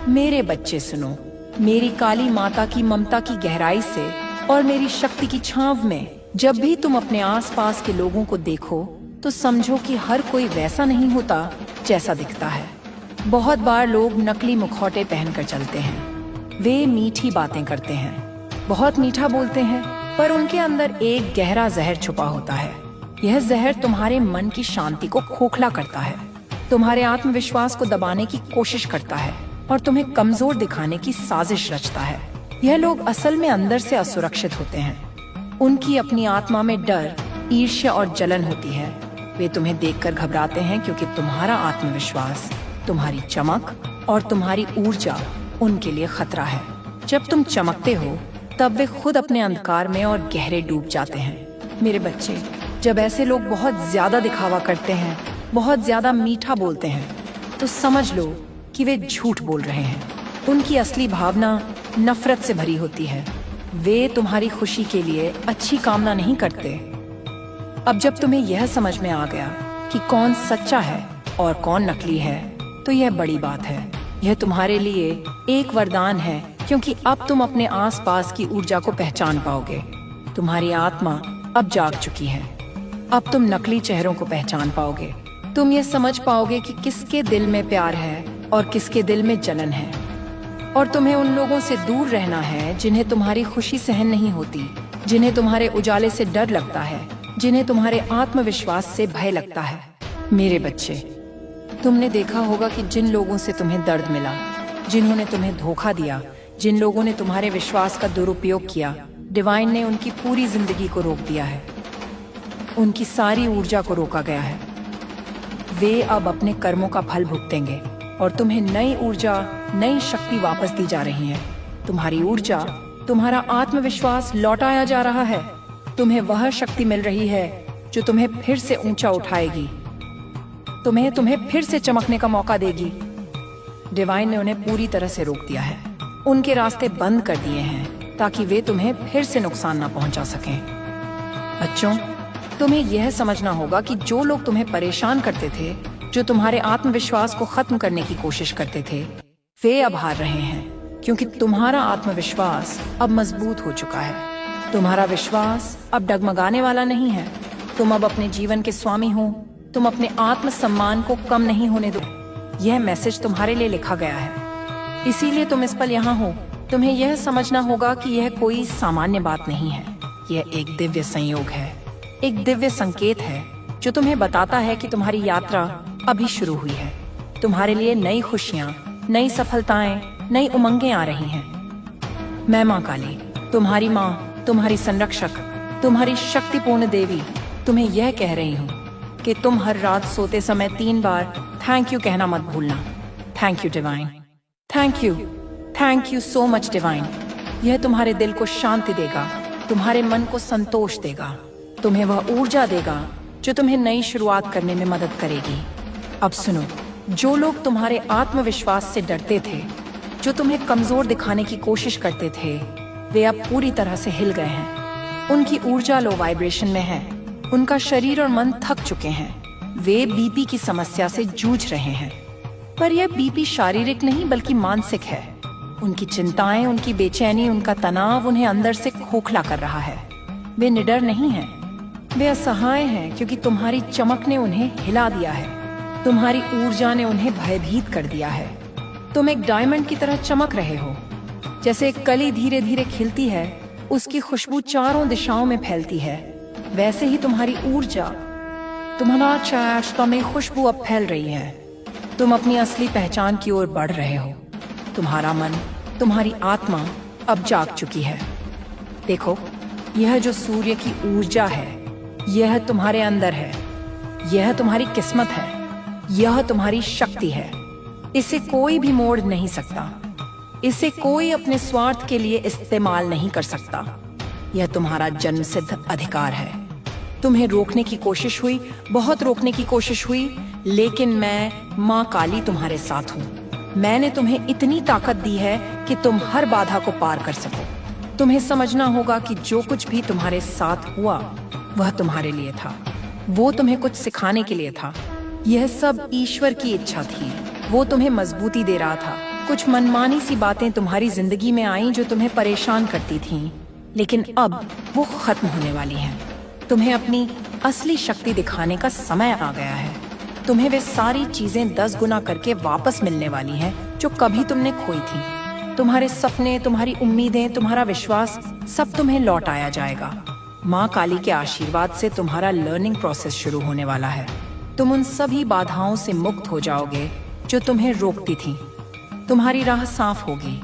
मेरे बच्चे सुनो, मेरी काली माता की ममता की गहराई से और मेरी शक्ति की छांव में जब भी तुम अपने आसपास के लोगों को देखो तो समझो कि हर कोई वैसा नहीं होता जैसा दिखता है। बहुत बार लोग नकली मुखौटे पहनकर चलते हैं। वे मीठी बातें करते हैं, बहुत मीठा बोलते हैं, पर उनके अंदर एक गहरा जहर छुपा होता है। यह जहर तुम्हारे मन की शांति को खोखला करता है, तुम्हारे आत्मविश्वास को दबाने की कोशिश करता है और तुम्हें कमजोर दिखाने की साजिश रचता है। यह लोग असल में अंदर से असुरक्षित होते हैं। उनकी अपनी आत्मा में डर, ईर्ष्या और जलन होती है। वे तुम्हें देखकर घबराते हैं क्योंकि तुम्हारा आत्मविश्वास, तुम्हारी चमक और तुम्हारी ऊर्जा उनके लिए खतरा है। जब तुम चमकते हो तब वे खुद अपने अंधकार में और गहरे डूब जाते हैं। मेरे बच्चे, जब ऐसे लोग बहुत ज्यादा दिखावा करते हैं, बहुत ज्यादा मीठा बोलते हैं, तो समझ लो कि वे झूठ बोल रहे हैं। उनकी असली भावना नफरत से भरी होती है। वे तुम्हारी खुशी के लिए अच्छी कामना नहीं करते। अब जब तुम्हें यह समझ में आ गया कि कौन सच्चा है और कौन नकली है, तो यह बड़ी बात है। यह तुम्हारे लिए एक वरदान है, क्योंकि अब तुम अपने आसपास की ऊर्जा को पहचान पाओगे। तुम्हारी आत्मा अब जाग चुकी है। अब तुम नकली चेहरों को पहचान पाओगे। तुम ये समझ पाओगे कि किसके दिल में प्यार है और किसके दिल में जलन है। और तुम्हें उन लोगों से दूर रहना है जिन्हें तुम्हारी खुशी सहन नहीं होती, जिन्हें तुम्हारे उजाले से डर लगता है, जिन्हें तुम्हारे आत्मविश्वास से भय लगता है। मेरे बच्चे, तुमने देखा होगा कि जिन लोगों से तुम्हें दर्द मिला, जिन्होंने तुम्हें धोखा दिया, जिन लोगों ने तुम्हारे विश्वास का दुरुपयोग किया, डिवाइन ने उनकी पूरी जिंदगी को रोक दिया है। उनकी सारी ऊर्जा को रोका गया है। वे अब अपने कर्मों का फल भुगतेंगे और तुम्हें नई ऊर्जा, नई शक्ति वापस दी जा रही है। तुम्हारी ऊर्जा, तुम्हारा आत्मविश्वास लौटाया जा रहा है। तुम्हें वह शक्ति मिल रही है जो तुम्हें फिर से ऊंचा उठाएगी, तुम्हें फिर से चमकने का मौका देगी। डिवाइन ने उन्हें पूरी तरह से रोक दिया है। उनके रास्ते बंद कर दिए हैं ताकि वे तुम्हें फिर से नुकसान न पहुंचा सकें। बच्चों, तुम्हें यह समझना होगा कि जो लोग तुम्हें परेशान करते थे, जो तुम्हारे आत्मविश्वास को खत्म करने की कोशिश करते थे, वे अब हार रहे हैं, क्योंकि तुम्हारा आत्मविश्वास अब मजबूत हो चुका है। तुम्हारा विश्वास अब डगमगाने वाला नहीं है। तुम अब अपने जीवन के स्वामी हो। तुम अपने आत्मसम्मान को कम नहीं होने दो। यह मैसेज तुम्हारे लिए लिखा गया है, इसीलिए तुम इस पल यहाँ हो। तुम्हें यह समझना होगा कि यह कोई सामान्य बात नहीं है। यह एक दिव्य संयोग है, एक दिव्य संकेत है जो तुम्हें बताता है कि तुम्हारी यात्रा अभी शुरू हुई है। तुम्हारे लिए नई खुशियाँ, नई सफलताएं, नई उमंगें आ रही हैं। मैं माँ काली, तुम्हारी माँ, तुम्हारी संरक्षक, तुम्हारी शक्तिपूर्ण देवी, तुम्हें यह कह रही हूँ कि तुम हर रात सोते समय 3 बार थैंक यू कहना मत भूलना। Thank you divine, thank you so much divine. यह तुम्हारे दिल को शांति देगा, तुम्हारे मन को संतोष देगा, तुम्हें वह ऊर्जा देगा जो तुम्हें नई शुरुआत करने में मदद करेगी। अब सुनो, जो लोग तुम्हारे आत्मविश्वास से डरते थे, जो तुम्हें कमजोर दिखाने की कोशिश करते थे, वे अब पूरी तरह से हिल गए हैं। उनकी ऊर्जा लो वाइब्रेशन में है। उनका शरीर और मन थक चुके हैं। वे बीपी की समस्या से जूझ रहे हैं, पर यह बीपी शारीरिक नहीं बल्कि मानसिक है। उनकी चिंताएं, उनकी बेचैनी, उनका तनाव उन्हें अंदर से खोखला कर रहा है। वे निडर नहीं हैं, वे असहाय हैं, क्योंकि तुम्हारी चमक ने उन्हें हिला दिया है। तुम्हारी ऊर्जा ने उन्हें भयभीत कर दिया है। तुम एक डायमंड की तरह चमक रहे हो। जैसे एक कली धीरे धीरे खिलती है, उसकी खुशबू चारों दिशाओं में फैलती है, वैसे ही तुम्हारी ऊर्जा, तुम्हारा चाशा में खुशबू अब फैल रही है। तुम अपनी असली पहचान की ओर बढ़ रहे हो। तुम्हारा मन, तुम्हारी आत्मा अब जाग चुकी है। देखो, यह जो सूर्य की ऊर्जा है, यह तुम्हारे अंदर है। यह तुम्हारी किस्मत है, यह तुम्हारी शक्ति है। इसे कोई भी मोड़ नहीं सकता। इसे कोई अपने स्वार्थ के लिए इस्तेमाल नहीं कर सकता। यह तुम्हारा जन्मसिद्ध अधिकार है। तुम्हें रोकने की कोशिश हुई, बहुत रोकने की कोशिश हुई, लेकिन मैं माँ काली तुम्हारे साथ हूँ। मैंने तुम्हें इतनी ताकत दी है कि तुम हर बाधा को पार कर सको। तुम्हें समझना होगा कि जो कुछ भी तुम्हारे साथ हुआ वह तुम्हारे लिए था। वो तुम्हें कुछ सिखाने के लिए था। यह सब ईश्वर की इच्छा थी। वो तुम्हें मजबूती दे रहा था, कुछ मनमानी सी बातें तुम्हारी जिंदगी में आईं जो तुम्हें परेशान करती थीं, लेकिन अब वो खत्म होने वाली हैं। तुम्हें अपनी असली शक्ति दिखाने का समय आ गया है। तुम्हें वे सारी चीजें 10 गुना करके वापस मिलने वाली हैं जो कभी तुमने खोई थी। तुम्हारे सपने, तुम्हारी उम्मीदें, तुम्हारा विश्वास, सब तुम्हें लौट आया जाएगा। माँ काली के आशीर्वाद से तुम्हारा लर्निंग प्रोसेस शुरू होने वाला है। तुम उन सभी बाधाओं से मुक्त हो जाओगे जो तुम्हें रोकती थी। तुम्हारी राह साफ होगी।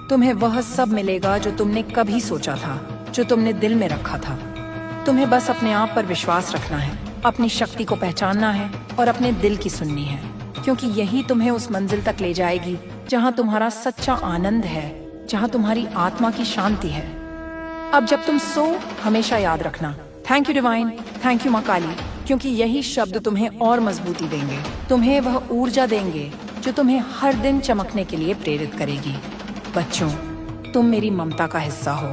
तुम्हें वह सब मिलेगा जो तुमने कभी सोचा था, जो तुमने दिल में रखा था। तुम्हें बस अपने आप पर विश्वास रखना है, अपनी शक्ति को पहचानना है और अपने दिल की सुननी है, क्योंकि यही तुम्हें उस मंजिल तक ले जाएगी जहाँ तुम्हारा सच्चा आनंद है, जहाँ तुम्हारी आत्मा की शांति है। अब जब तुम सो, हमेशा याद रखना, thank you divine, thank you माँ काली, क्योंकि यही शब्द तुम्हें और मजबूती देंगे। तुम्हें वह ऊर्जा देंगे जो तुम्हें हर दिन चमकने के लिए प्रेरित करेगी। बच्चों, तुम मेरी ममता का हिस्सा हो।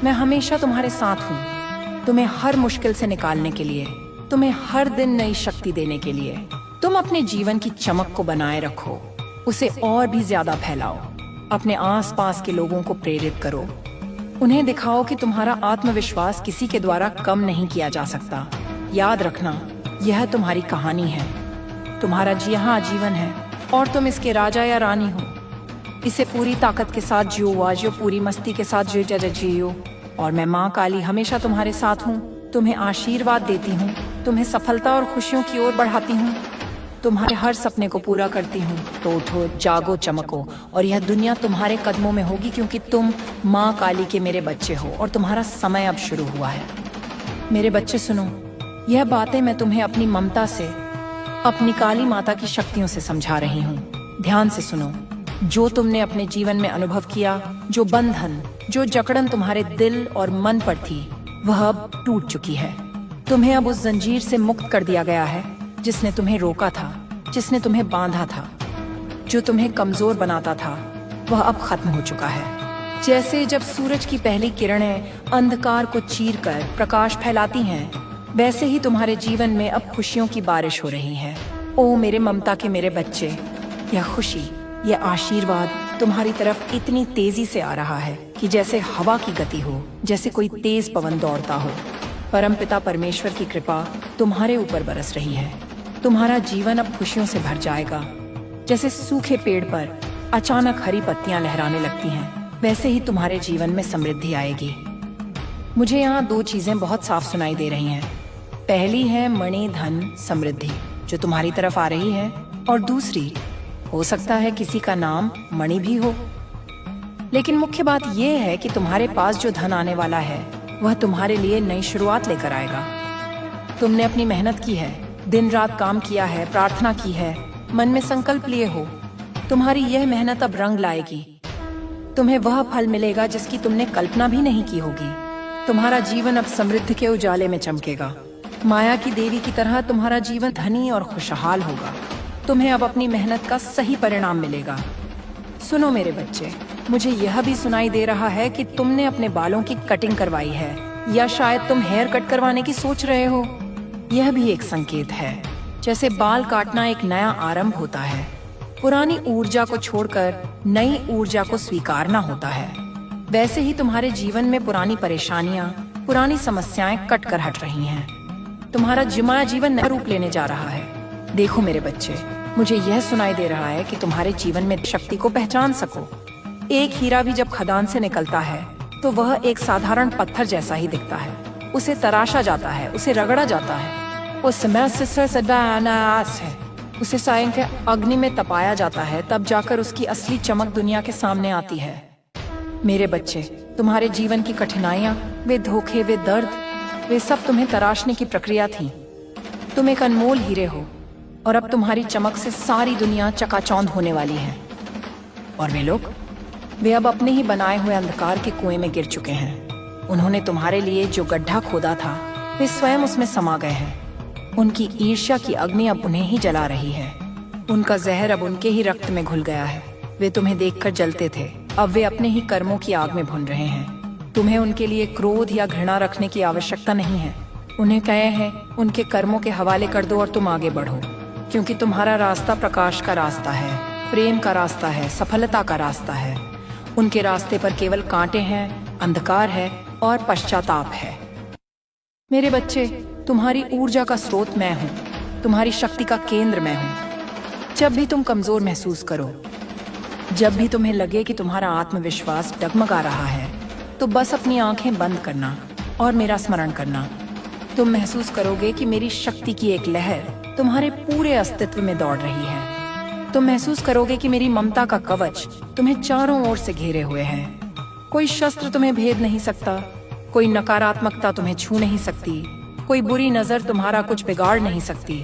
मैं हमेशा तुम्हारे साथ हूँ, तुम्हें हर मुश्किल से निकालने के लिए, तुम्हें हर दिन नई शक्ति देने के लिए। तुम अपने जीवन की चमक को बनाए रखो, उसे और भी ज्यादा फैलाओ। अपने आसपास के लोगों को प्रेरित करो। उन्हें दिखाओ कि तुम्हारा आत्मविश्वास किसी के द्वारा कम नहीं किया जा सकता। याद रखना, यह तुम्हारी कहानी है, तुम्हारा यहाँ जीवन है और तुम इसके राजा या रानी हो। इसे पूरी ताकत के साथ जियो, वाजियो, पूरी मस्ती के साथ जियो। और मैं माँ काली हमेशा तुम्हारे साथ हूँ, तुम्हें आशीर्वाद देती हूँ, तुम्हें सफलता और खुशियों की ओर बढ़ाती हूँ, तुम्हारे हर सपने को पूरा करती हूँ। तो उठो, जागो, चमको, और यह दुनिया तुम्हारे कदमों में होगी, क्योंकि तुम माँ काली के मेरे बच्चे हो और तुम्हारा समय अब शुरू हुआ है। मेरे बच्चे सुनो, यह बातें मैं तुम्हें अपनी ममता से, अपनी काली माता की शक्तियों से समझा रही हूँ। ध्यान से सुनो। जो तुमने अपने जीवन में अनुभव किया, जो बंधन, जो जकड़न तुम्हारे दिल और मन पर थी, वह अब टूट चुकी है। तुम्हें अब उस जंजीर से मुक्त कर दिया गया है जिसने तुम्हें रोका था, जिसने तुम्हें बांधा था, जो तुम्हें कमजोर बनाता था, वह अब खत्म हो चुका है। जैसे जब सूरज की पहली किरणें अंधकार को चीरकर प्रकाश फैलाती हैं, वैसे ही तुम्हारे जीवन में अब खुशियों की बारिश हो रही है। ओ मेरे ममता के मेरे बच्चे, यह खुशी, यह आशीर्वाद तुम्हारी तरफ इतनी तेजी से आ रहा है कि जैसे हवा की गति हो, जैसे कोई तेज पवन दौड़ता हो। परमपिता परमेश्वर की कृपा तुम्हारे ऊपर बरस रही है। तुम्हारा जीवन अब खुशियों से भर जाएगा। जैसे सूखे पेड़ पर अचानक हरी पत्तियां लहराने लगती हैं, वैसे ही तुम्हारे जीवन में समृद्धि आएगी। मुझे यहाँ 2 चीजें बहुत साफ सुनाई दे रही हैं। पहली है मणि, धन, समृद्धि जो तुम्हारी तरफ आ रही है, और दूसरी हो सकता है किसी का नाम मणि भी हो। लेकिन मुख्य बात यह है कि तुम्हारे पास जो धन आने वाला है, वह तुम्हारे लिए नई शुरुआत लेकर आएगा। तुमने अपनी मेहनत की है, दिन रात काम किया है, प्रार्थना की है, मन में संकल्प लिए हो। तुम्हारी यह मेहनत अब रंग लाएगी। तुम्हें वह फल मिलेगा जिसकी तुमने कल्पना भी नहीं की होगी। तुम्हारा जीवन अब समृद्धि के उजाले में चमकेगा। माया की देवी की तरह तुम्हारा जीवन धनी और खुशहाल होगा। तुम्हें अब अपनी मेहनत का सही परिणाम मिलेगा। सुनो मेरे बच्चे, मुझे यह भी सुनाई दे रहा है कि तुमने अपने बालों की कटिंग करवाई है, या शायद तुम हेयर कट करवाने की सोच रहे हो। यह भी एक संकेत है। जैसे बाल काटना एक नया आरंभ होता है, पुरानी ऊर्जा को छोड़कर नई ऊर्जा को स्वीकारना होता है, वैसे ही तुम्हारे जीवन में पुरानी परेशानियां, पुरानी समस्याएं कट कर हट रही हैं। तुम्हारा जिमाया जीवन नया रूप लेने जा रहा है। देखो मेरे बच्चे, मुझे यह सुनाई दे रहा है कि तुम्हारे जीवन में शक्ति को पहचान सको। एक हीरा भी जब खदान से निकलता है तो वह एक साधारण पत्थर जैसा ही दिखता है। उसे तराशा जाता है, उसे रगड़ा जाता है, उसे सायं अग्नि में तपाया जाता है, तब जाकर उसकी असली चमक दुनिया के सामने आती है। मेरे बच्चे, तुम्हारे जीवन की कठिनाइयां, वे धोखे, वे दर्द, वे सब तुम्हें तराशने की प्रक्रिया थी। तुम एक अनमोल हीरे हो और अब तुम्हारी चमक से सारी दुनिया चकाचौंध होने वाली है। और वे लोग, वे अब अपने ही बनाए हुए अंधकार के कुएं में गिर चुके हैं। उन्होंने तुम्हारे लिए जो गड्ढा खोदा था, वे स्वयं उसमें समा गए हैं। उनकी ईर्ष्या की अग्नि अब उन्हें ही जला रही है। उनका जहर अब उनके ही रक्त में घुल गया है। वे तुम्हें देखकर जलते थे, अब वे अपने ही कर्मों की आग में भुन रहे हैं। तुम्हें उनके लिए क्रोध या घृणा रखने की आवश्यकता नहीं है। उन्हें कहे हैं, उनके कर्मों के हवाले कर दो और तुम आगे बढ़ो, क्योंकि तुम्हारा रास्ता प्रकाश का रास्ता है प्रेम का रास्ता है, सफलता का रास्ता है। उनके रास्ते पर केवल कांटे हैं, अंधकार है और पश्चाताप है। मेरे बच्चे, तुम्हारी ऊर्जा का स्रोत मैं हूँ, तुम्हारी शक्ति का केंद्र मैं हूँ। जब भी तुम कमजोर महसूस करो, जब भी तुम्हें लगे कि तुम्हारा आत्मविश्वास डगमगा रहा है, तो बस अपनी आंखें बंद करना और मेरा स्मरण करना। तुम महसूस करोगे कि मेरी शक्ति की एक लहर तुम्हारे पूरे अस्तित्व में दौड़ रही है। तुम महसूस करोगे कि मेरी ममता का कवच तुम्हें चारों ओर से घेरे हुए है। कोई शस्त्र तुम्हें भेद नहीं सकता, कोई नकारात्मकता तुम्हें छू नहीं सकती, कोई बुरी नजर तुम्हारा कुछ बिगाड़ नहीं सकती,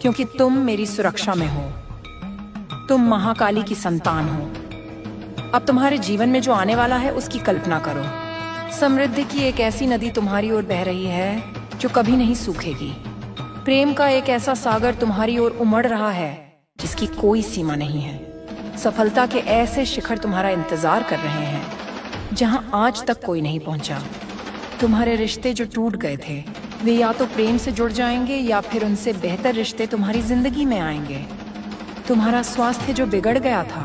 क्योंकि तुम मेरी सुरक्षा में हो। तुम महाकाली की संतान हो। अब तुम्हारे जीवन में जो आने वाला है उसकी कल्पना करो। समृद्धि की एक ऐसी नदी तुम्हारी ओर बह रही है जो कभी नहीं सूखेगी। प्रेम का एक ऐसा सागर तुम्हारी ओर उमड़ रहा है जिसकी कोई सीमा नहीं है। सफलता के ऐसे शिखर तुम्हारा इंतजार कर रहे हैं जहां आज तक कोई नहीं पहुंचा। तुम्हारे रिश्ते जो टूट गए थे, वे या तो प्रेम से जुड़ जाएंगे या फिर उनसे बेहतर रिश्ते तुम्हारी जिंदगी में आएंगे। तुम्हारा स्वास्थ्य जो बिगड़ गया था,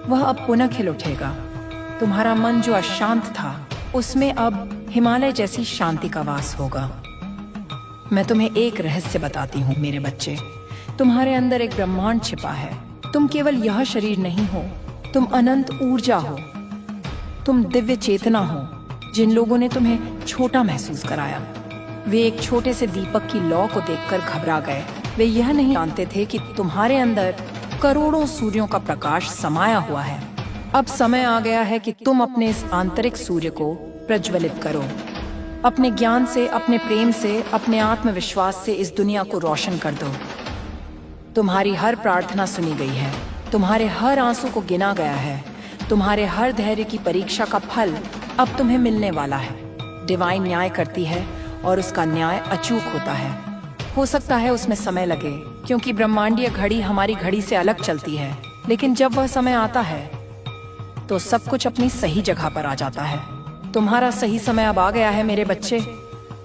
वह अब पुनः खिल उठेगा। तुम्हारा मन जो अशांत था, उसमें अब हिमालय जैसी शांति का वास होगा। मैं तुम्हें एक रहस्य बताती हूँ मेरे बच्चे। तुम्हारे अंदर एक ब्रह्मांड छिपा है। तुम केवल यह शरीर नहीं हो, तुम अनंत ऊर्जा हो। तुम दिव्य चेतना हो। जिन लोगों ने तुम्हें छोटा महसूस कराया, वे एक छोटे से दीपक की लौ को देखकर घबरा गए। वे यह नहीं जानते थे कि तुम्हारे अंदर करोड़ों सूर्यों का प्रकाश समाया हुआ है। अब समय आ गया है कि तुम अपने इस आंतरिक सूर्य को प्रज्वलित करो। अपने ज्ञान से, अपने प्रेम से, अपने आत्मविश्वास से इस दुनिया को रोशन कर दो। तुम्हारी हर प्रार्थना सुनी गई है, तुम्हारे हर आंसू को गिना गया है, तुम्हारे हर धैर्य की परीक्षा का फल अब तुम्हें मिलने वाला है। डिवाइन न्याय करती है और उसका न्याय अचूक होता है। हो सकता है उसमें समय लगे, क्योंकि ब्रह्मांडीय घड़ी हमारी घड़ी से अलग चलती है, लेकिन जब वह समय आता है तो सब कुछ अपनी सही जगह पर आ जाता है। तुम्हारा सही समय अब आ गया है मेरे बच्चे।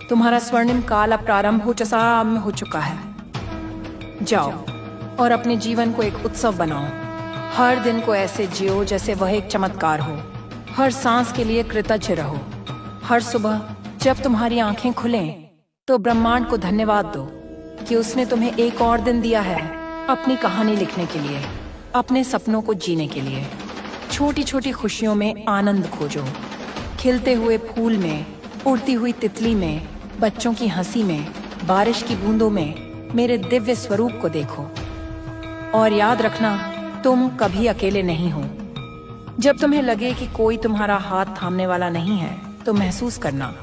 तुम्हारा स्वर्णिम काल अब प्रारंभ हो चुका है। जाओ और अपने जीवन को एक उत्सव बनाओ। हर दिन को ऐसे जियो जैसे वह एक चमत्कार हो। हर सांस के लिए कृतज्ञ रहो। हर सुबह जब तुम्हारी आंखें खुलें, तो ब्रह्मांड को धन्यवाद दो कि उसने तुम्हें एक और दिन दिया है अपनी कहानी लिखने के लिए, अपने सपनों को जीने के लिए। छोटी छोटी खुशियों में आनंद खोजो। खिलते हुए फूल में, उड़ती हुई तितली में, बच्चों की हंसी में, बारिश की बूंदों में मेरे दिव्य स्वरूप को देखो। और याद रखना, तुम कभी अकेले नहीं हो। जब तुम्हें लगे कि कोई तुम्हारा हाथ थामने वाला नहीं है, तो महसूस करना,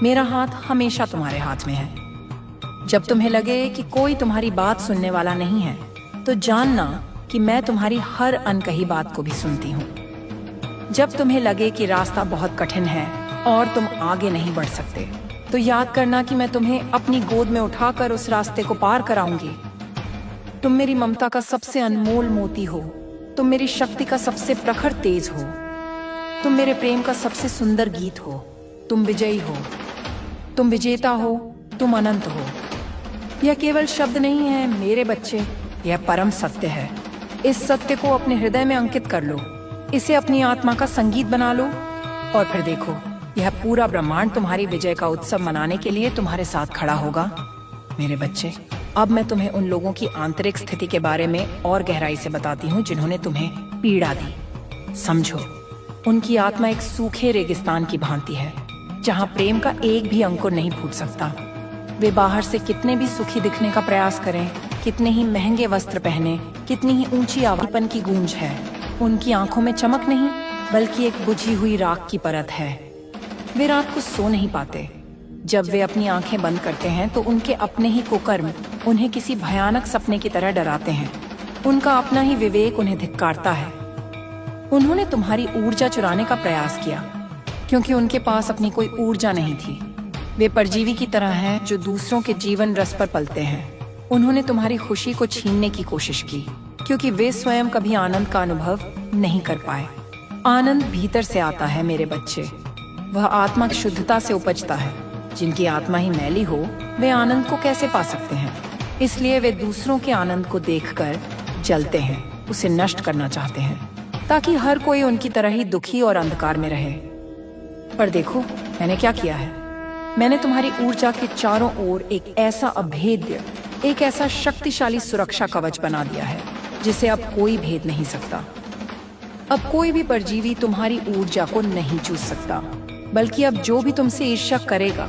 मेरा हाथ हमेशा तुम्हारे हाथ में है। जब तुम्हें लगे कि कोई तुम्हारी बात सुनने वाला नहीं है, तो जानना कि मैं तुम्हारी हर अनकही बात को भी सुनती हूँ। जब तुम्हें लगे कि रास्ता बहुत कठिन है और तुम आगे नहीं बढ़ सकते, तो याद करना कि मैं तुम्हें अपनी गोद में उठाकर उस रास्ते को पार कराऊंगी। तुम मेरी ममता का सबसे अनमोल मोती हो। तुम मेरी शक्ति का सबसे प्रखर तेज हो। तुम मेरे प्रेम का सबसे सुंदर गीत हो। तुम विजयी हो, तुम विजेता हो, तुम अनंत हो। यह केवल शब्द नहीं है मेरे बच्चे, यह परम सत्य है। इस सत्य को अपने हृदय में अंकित कर लो, इसे अपनी आत्मा का संगीत बना लो, और फिर देखो, यह पूरा ब्रह्मांड तुम्हारी विजय का उत्सव मनाने के लिए तुम्हारे साथ खड़ा होगा। मेरे बच्चे, अब मैं तुम्हें उन लोगों की आंतरिक स्थिति के बारे में और गहराई से बताती हूँ जिन्होंने तुम्हें पीड़ा दी। समझो, उनकी आत्मा एक सूखे रेगिस्तान की भांति है, जहाँ प्रेम का एक भी अंकुर नहीं फूट सकता। वे बाहर से कितने भी सुखी दिखने का प्रयास करें, कितने ही महंगे वस्त्र पहने, कितनी ही ऊंची आवाज़ की गूंज है, उनकी आंखों में चमक नहीं, बल्कि एक बुझी हुई राख की परत है। वे रात को सो नहीं पाते। जब वे अपनी आंखें बंद करते हैं, तो उनके अपने ही कुकर्म उन्हें किसी भयानक सपने की तरह डराते हैं। उनका अपना ही विवेक उन्हें धिक्कारता है। उन्होंने तुम्हारी ऊर्जा चुराने का प्रयास किया, क्योंकि उनके पास अपनी कोई ऊर्जा नहीं थी। वे परजीवी की तरह हैं जो दूसरों के जीवन रस पर पलते हैं। उन्होंने तुम्हारी खुशी को छीनने की कोशिश की, क्योंकि वे स्वयं कभी आनंद का अनुभव नहीं कर पाए। आनंद भीतर से आता है मेरे बच्चे। वह आत्मा की शुद्धता से उपजता है। जिनकी आत्मा ही मैली हो, वे आनंद को कैसे पा सकते हैं? इसलिए वे दूसरों के आनंद को देखकर जलते हैं। उसे नष्ट करना चाहते हैं ताकि हर कोई उनकी तरह ही दुखी और अंधकार में रहे। पर देखो मैंने क्या किया है। मैंने तुम्हारी ऊर्जा के चारों ओर एक ऐसा अभेद्य, एक ऐसा शक्तिशाली सुरक्षा कवच बना दिया है जिसे अब कोई भेद नहीं सकता। अब कोई भी परजीवी तुम्हारी ऊर्जा को नहीं चूस सकता, बल्कि अब जो भी तुमसे ईर्ष्या करेगा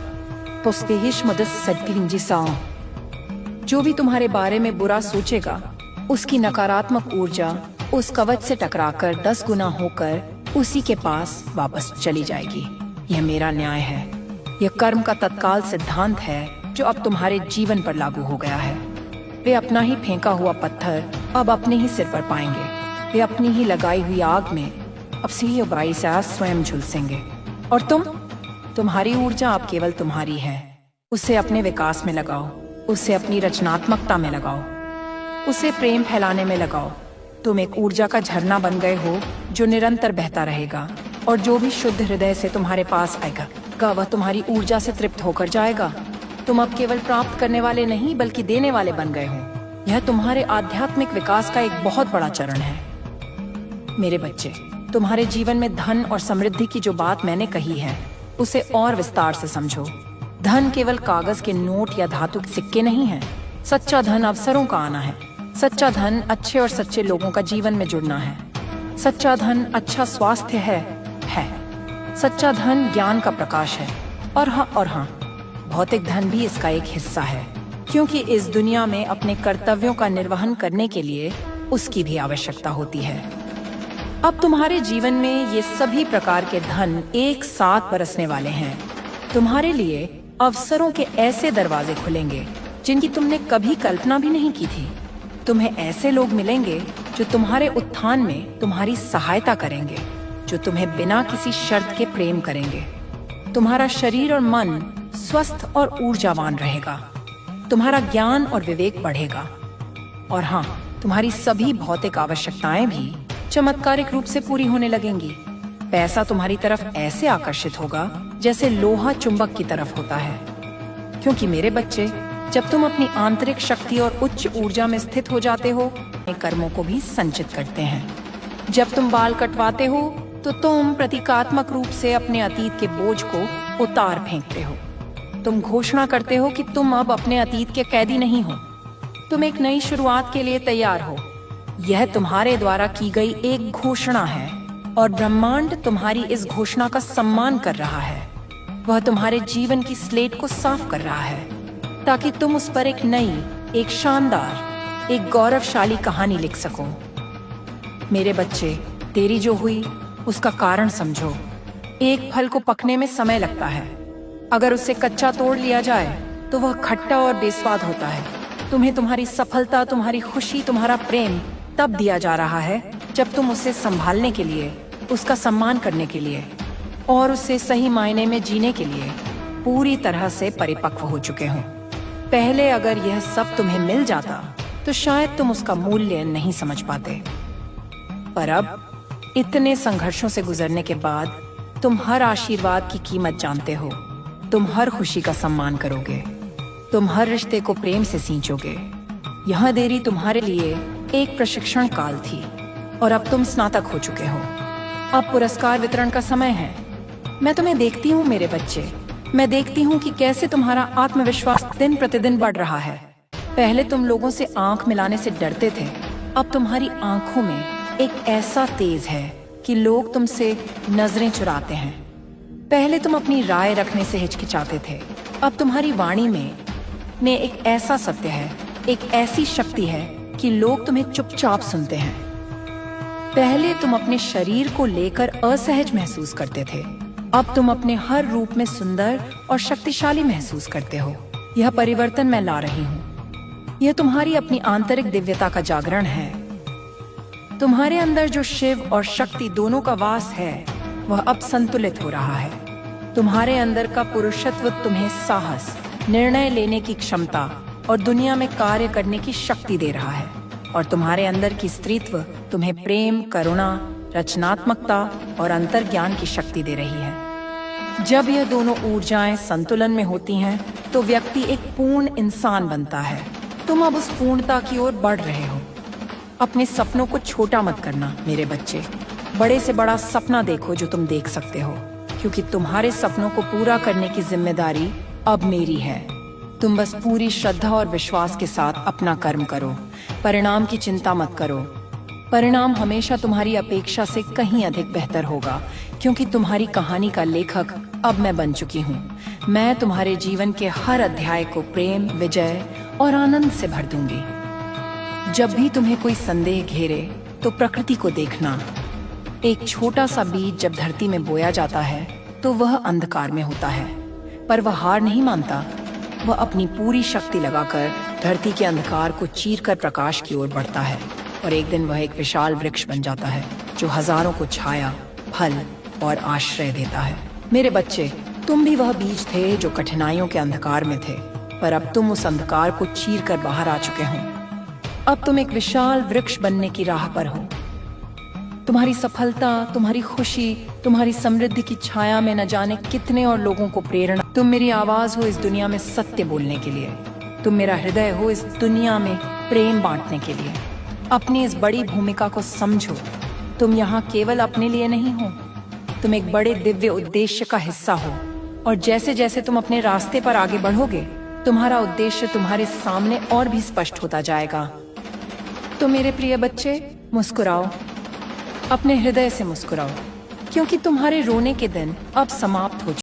जो भी तुम्हारे बारे में बुरा सोचेगा, उसकी नकारात्मक ऊर्जा उस कवच से टकराकर 10 गुना होकर उसी के पास वापस चली जाएगी। यह मेरा न्याय है। यह कर्म का तत्काल सिद्धांत है जो अब तुम्हारे जीवन पर लागू हो गया है। वे अपना ही फेंका हुआ पत्थर अब अपने ही सिर पर पाएंगे। वे अपनी ही लगाई हुई आग में अब सिंह बुराई से स्वयं झुलसेंगे। और तुम्हारी ऊर्जा अब केवल तुम्हारी है। उसे अपने विकास में लगाओ, उसे अपनी रचनात्मकता में लगाओ, उसे प्रेम फैलाने में लगाओ। तुम एक ऊर्जा का झरना बन गए हो जो निरंतर बहता रहेगा, और जो भी शुद्ध हृदय से तुम्हारे पास आएगा वह तुम्हारी ऊर्जा से तृप्त होकर जाएगा। तुम अब केवल प्राप्त करने वाले नहीं बल्कि देने वाले बन गए हो। यह तुम्हारे आध्यात्मिक विकास का एक बहुत बड़ा चरण है। मेरे बच्चे, तुम्हारे जीवन में धन और समृद्धि की जो बात मैंने कही है उसे और विस्तार से समझो। धन केवल कागज के नोट या धातु के सिक्के नहीं है। सच्चा धन अवसरों का आना है। सच्चा धन अच्छे और सच्चे लोगों का जीवन में जुड़ना है। सच्चा धन अच्छा स्वास्थ्य है। सच्चा धन ज्ञान का प्रकाश है। और हाँ, भौतिक धन भी इसका एक हिस्सा है, क्योंकि इस दुनिया में अपने कर्तव्यों का निर्वहन करने के लिए उसकी भी आवश्यकता होती है। अब तुम्हारे जीवन में ये सभी प्रकार के धन एक साथ बरसने वाले हैं। तुम्हारे लिए अवसरों के ऐसे दरवाजे खुलेंगे जिनकी तुमने कभी कल्पना भी नहीं की थी। तुम्हें ऐसे लोग मिलेंगे जो तुम्हारे उत्थान में तुम्हारी सहायता करेंगे, जो तुम्हें बिना किसी शर्त के प्रेम करेंगे। तुम्हारा शरीर और मन स्वस्थ और ऊर्जावान रहेगा। तुम्हारा ज्ञान और विवेक बढ़ेगा। और हाँ, तुम्हारी सभी भौतिक आवश्यकताएं भी चमत्कारिक रूप से पूरी होने लगेंगी। पैसा तुम्हारी तरफ ऐसे आकर्षित होगा जैसे लोहा चुंबक की तरफ होता है। क्योंकि मेरे बच्चे, जब तुम अपनी आंतरिक शक्ति और उच्च ऊर्जा में स्थित हो जाते हो, अपने कर्मों को भी संचित करते हैं। जब तुम बाल कटवाते हो तो तुम प्रतीकात्मक रूप से अपने अतीत के बोझ को उतार फेंकते हो। तुम घोषणा करते हो कि तुम अब अपने अतीत के कैदी नहीं हो। तुम एक नई शुरुआत के लिए तैयार हो। यह तुम्हारे द्वारा की गई एक घोषणा है और ब्रह्मांड तुम्हारी इस घोषणा का सम्मान कर रहा है। वह तुम्हारे जीवन की स्लेट को साफ कर रहा है ताकि तुम उस पर एक नई, एक शानदार, एक गौरवशाली कहानी लिख सको। मेरे बच्चे, तेरी जो हुई उसका कारण समझो। एक फल को पकने में समय लगता है। अगर उसे कच्चा तोड़ लिया जाए तो वह खट्टा और बेस्वाद होता है। तुम्हें तुम्हारी सफलता, तुम्हारी खुशी, तुम्हारा प्रेम तब दिया जा रहा है जब तुम उसे संभालने के लिए, उसका सम्मान करने के लिए और उसे सही मायने में जीने के लिए पूरी तरह से परिपक्व हो चुके हो। पहले अगर यह सब तुम्हें मिल जाता तो शायद तुम उसका मूल्य नहीं समझ पाते। पर अब इतने संघर्षों से गुजरने के बाद तुम हर आशीर्वाद की कीमत जानते हो। तुम हर खुशी का सम्मान करोगे। तुम हर रिश्ते को प्रेम से सींचोगे। यह देरी तुम्हारे लिए एक प्रशिक्षण काल थी और अब तुम स्नातक हो चुके हो। अब पुरस्कार वितरण का समय है। मैं तुम्हें देखती हूँ मेरे बच्चे। मैं देखती हूँ कि कैसे तुम्हारा आत्मविश्वास दिन प्रतिदिन बढ़ रहा है। पहले तुम लोगों से आंख मिलाने से डरते थे। अब तुम्हारी आंखों में एक ऐसा तेज है कि लोग तुमसे नजरें चुराते हैं। पहले तुम अपनी राय रखने से हिचकिचाते थे। अब तुम्हारी वाणी में एक ऐसा सत्य है, एक ऐसी शक्ति है कि लोग तुम्हें चुपचाप सुनते हैं। पहले तुम अपने शरीर को लेकर असहज महसूस करते थे। अब तुम अपने हर रूप में सुंदर और शक्तिशाली महसूस करते हो। यह परिवर्तन मैं ला रही हूँ। यह तुम्हारी अपनी आंतरिक दिव्यता का जागरण है। तुम्हारे अंदर जो शिव और शक्ति दोनों का वास है वह अब संतुलित हो रहा है। तुम्हारे अंदर का पुरुषत्व तुम्हें साहस, निर्णय लेने की क्षमता और दुनिया में कार्य करने की शक्ति दे रहा है। और तुम्हारे अंदर की स्त्रीत्व तुम्हें प्रेम, करुणा, रचनात्मकता और अंतर्ज्ञान की शक्ति दे रही है। जब यह दोनों ऊर्जाएं संतुलन में होती हैं तो व्यक्ति एक पूर्ण इंसान बनता है। तुम अब उस पूर्णता की ओर बढ़ रहे हो। अपने सपनों को छोटा मत करना मेरे बच्चे। बड़े से बड़ा सपना देखो जो तुम देख सकते हो, क्योंकि तुम्हारे सपनों को पूरा करने की जिम्मेदारी अब मेरी है। तुम बस पूरी श्रद्धा और विश्वास के साथ अपना कर्म करो। परिणाम की चिंता मत करो। परिणाम हमेशा तुम्हारी अपेक्षा से कहीं अधिक बेहतर होगा, क्योंकि तुम्हारी कहानी का लेखक अब मैं बन चुकी हूँ। मैं तुम्हारे जीवन के हर अध्याय को प्रेम, विजय और आनंद से भर दूंगी। जब भी तुम्हें कोई संदेह घेरे तो प्रकृति को देखना। एक छोटा सा बीज जब धरती में बोया जाता है तो वह अंधकार में होता है, पर वह हार नहीं मानता। वह अपनी पूरी शक्ति लगाकर धरती के अंधकार को चीरकर प्रकाश की ओर बढ़ता है, और एक दिन वह एक विशाल वृक्ष बन जाता है जो हजारों को छाया, फल और आश्रय देता है। मेरे बच्चे, तुम भी वह बीज थे जो कठिनाइयों के अंधकार में थे, पर अब तुम उस अंधकार को चीरकर बाहर आ चुके हो। अब तुम एक विशाल वृक्ष बनने की राह पर हो। तुम्हारी सफलता, तुम्हारी खुशी, तुम्हारी समृद्धि की छाया में न जाने कितने और लोगों को प्रेरणा। तुम मेरी आवाज हो इस दुनिया में सत्य बोलने के लिए। तुम मेरा हृदय हो इस दुनिया में प्रेम बांटने के लिए। अपनी इस बड़ी भूमिका को समझो। तुम यहाँ केवल अपने लिए नहीं हो, तुम एक बड़े दिव्य उद्देश्य का हिस्सा हो। और जैसे जैसे तुम अपने रास्ते पर आगे बढ़ोगे, तुम्हारा उद्देश्य तुम्हारे सामने और भी स्पष्ट होता जाएगा। तो मेरे प्रिय बच्चे, मुस्कुराओ, अपने हृदय से मुस्कुराओ, क्योंकि तुम्हारे रोने के दिन अब समाप्त हो चुके हैं।